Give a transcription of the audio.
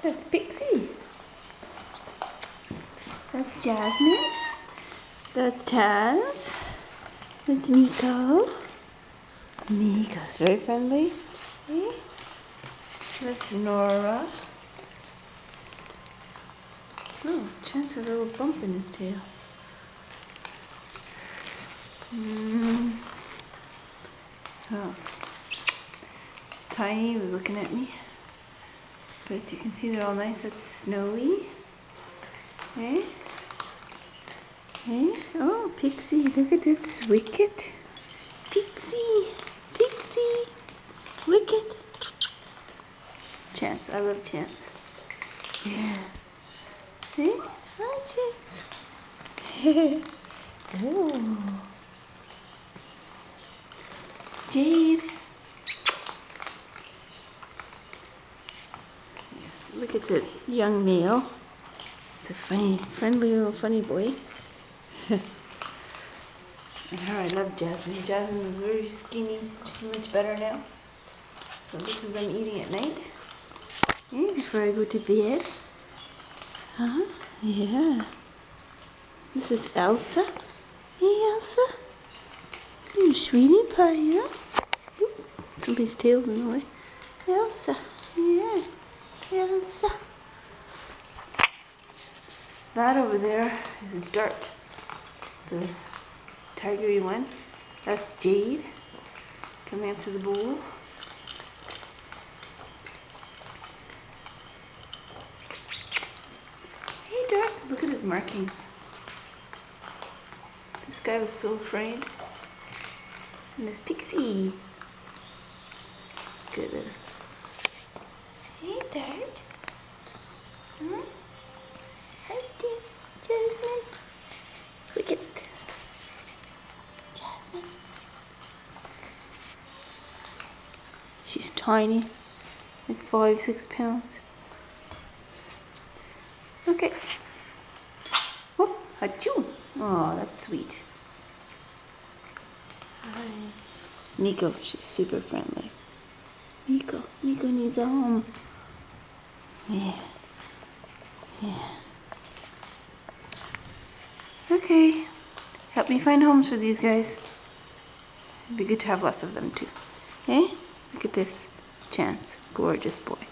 That's Pixie. That's Jasmine. That's Taz. That's Miko. Miko's very friendly. Okay. That's Nora. Oh, Chance has a little bump in his tail. Who else? Tiny was looking at me. But you can see they're all nice. That's Snowy. Hey? Hey? Oh, Pixie. Look at this. Wicket. Pixie. Pixie. Wicket. Chance. I love Chance. Yeah. Hey? Hi, Chance. Oh. Jade. Yes, Wicket's a young male. It's a friendly little funny boy. And her, I love Jasmine. Jasmine was very skinny. She's much better now. So this is them eating at night. Yeah, before I go to bed. Huh? Yeah. This is Elsa. Hey, Elsa. You sweetie pie, yeah? Oop, somebody's tail's in the way. Elsa. Yeah. Elsa. That over there is Dart. The tigery one. That's Jade. Come into the bowl. Hey Dart, look at his markings. This guy was so afraid. And this Pixie. Good. Hey Dart. Huh? Hi Jasmine. Look at Jasmine. She's tiny, like 5-6 pounds. Okay. Whoop, achoo. Oh, that's sweet. Hi. It's Miko. She's super friendly. Miko needs a home. Yeah. Yeah. Okay. Help me find homes for these guys. It'd be good to have lots of them too. Okay? Look at this. Chance. Gorgeous boy.